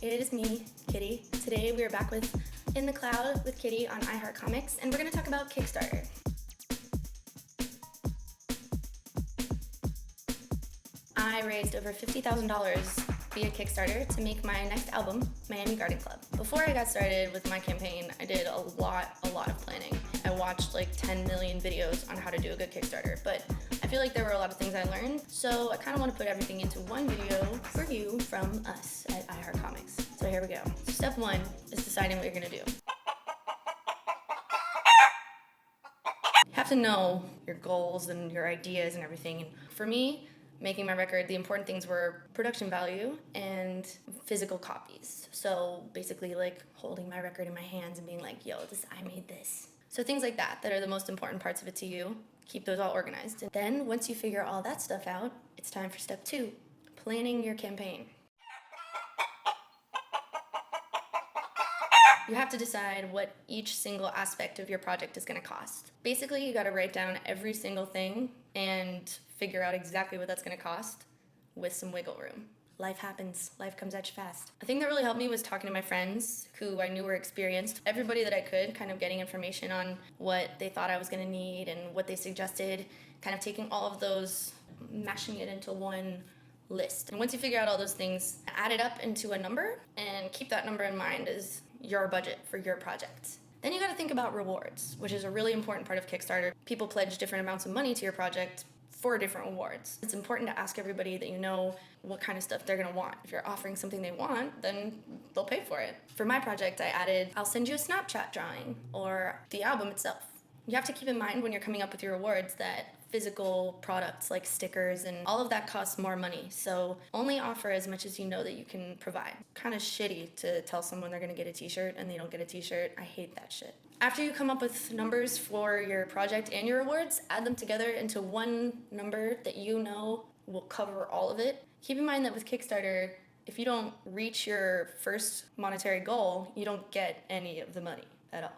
It is me, Kitty. Today we are back with In the Cloud with Kitty on IHEARTCOMIX, and we're going to talk about Kickstarter. I raised over $50,000 via Kickstarter to make my next album, Miami Garden Club. Before I got started with my campaign, I did a lot of planning. I watched like 10 million videos on how to do a good Kickstarter, but I feel like there were a lot of things I learned, so I kind of want to put everything into one video for you from us at IHEARTCOMIX. So here we go. Step one is deciding what you're going to do. You have to know your goals and your ideas and everything. And for me, making my record, the important things were production value and physical copies. So basically like holding my record in my hands and being like, yo, I made this. So things like that are the most important parts of it to you. Keep those all organized. And then once you figure all that stuff out, it's time for step two, planning your campaign. You have to decide what each single aspect of your project is going to cost. Basically, you got to write down every single thing and figure out exactly what that's going to cost with some wiggle room. Life happens. Life comes at you fast. A thing that really helped me was talking to my friends who I knew were experienced. Everybody that I could, kind of getting information on what they thought I was going to need and what they suggested, kind of taking all of those, mashing it into one list. And once you figure out all those things, add it up into a number and keep that number in mind as your budget for your project. Then you got to think about rewards, which is a really important part of Kickstarter. People pledge different amounts of money to your project for different rewards. It's important to ask everybody that you know what kind of stuff they're going to want. If you're offering something they want, then they'll pay for it. For my project, I added, I'll send you a Snapchat drawing or the album itself. You have to keep in mind when you're coming up with your rewards that physical products like stickers and all of that costs more money. So only offer as much as you know that you can provide. Kind of shitty to tell someone they're going to get a t-shirt and they don't get a t-shirt. I hate that shit. After you come up with numbers for your project and your rewards, add them together into one number that you know will cover all of it. Keep in mind that with Kickstarter, if you don't reach your first monetary goal, you don't get any of the money at all.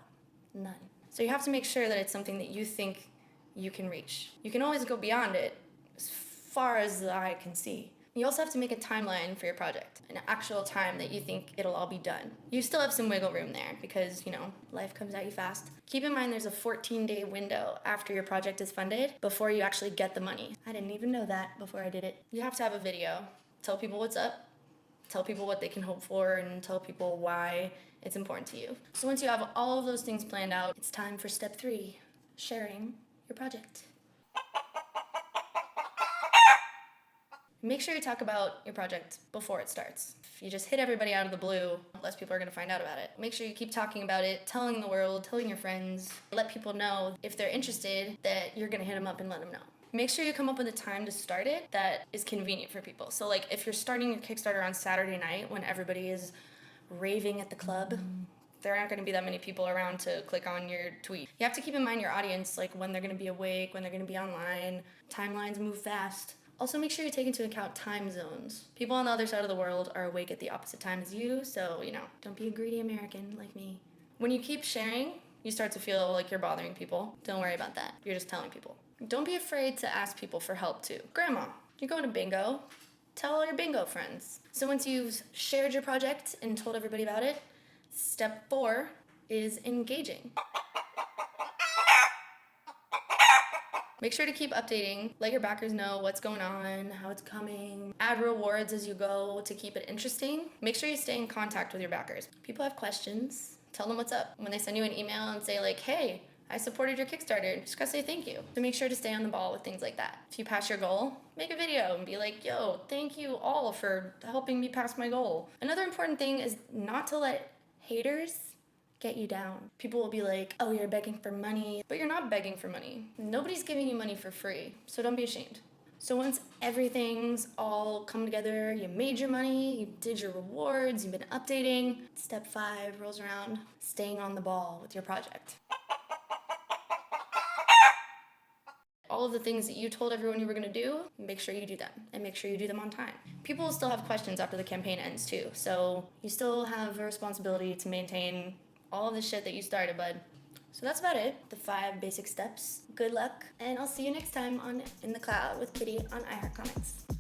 None. So you have to make sure that it's something that you think you can reach. You can always go beyond it as far as the eye can see. You also have to make a timeline for your project, an actual time that you think it'll all be done. You still have some wiggle room there because, life comes at you fast. Keep in mind there's a 14-day window after your project is funded before you actually get the money. I didn't even know that before I did it. You have to have a video. Tell people what's up, tell people what they can hope for, and tell people why it's important to you. So once you have all of those things planned out, it's time for step 3, sharing your project. Make sure you talk about your project before it starts. If you just hit everybody out of the blue, less people are going to find out about it. Make sure you keep talking about it, telling the world, telling your friends. Let people know if they're interested that you're going to hit them up and let them know. Make sure you come up with a time to start it that is convenient for people. So like if you're starting your Kickstarter on Saturday night when everybody is raving at the club, there aren't going to be that many people around to click on your tweet. You have to keep in mind your audience, like when they're going to be awake, when they're going to be online. Timelines move fast. Also, make sure you take into account time zones. People on the other side of the world are awake at the opposite time as you, so, don't be a greedy American like me. When you keep sharing, you start to feel like you're bothering people. Don't worry about that. You're just telling people. Don't be afraid to ask people for help, too. Grandma, you're going to bingo. Tell all your bingo friends. So once you've shared your project and told everybody about it, step 4 is engaging. Make sure to keep updating, let your backers know what's going on, how it's coming. Add rewards as you go to keep it interesting. Make sure you stay in contact with your backers. People have questions, tell them what's up. When they send you an email and say like, hey, I supported your Kickstarter, just gotta say thank you. So make sure to stay on the ball with things like that. If you pass your goal, make a video and be like, yo, thank you all for helping me pass my goal. Another important thing is not to let haters get you down. People will be like, oh, you're begging for money, but you're not begging for money. Nobody's giving you money for free, so don't be ashamed. So once everything's all come together, you made your money, you did your rewards, you've been updating, step 5 rolls around, staying on the ball with your project. All of the things that you told everyone you were going to do, make sure you do them, and make sure you do them on time. People will still have questions after the campaign ends too, so you still have a responsibility to maintain all of the shit that you started, bud. So that's about it, the 5 basic steps. Good luck, and I'll see you next time on In the Cloud with Kitty on IHEARTCOMIX.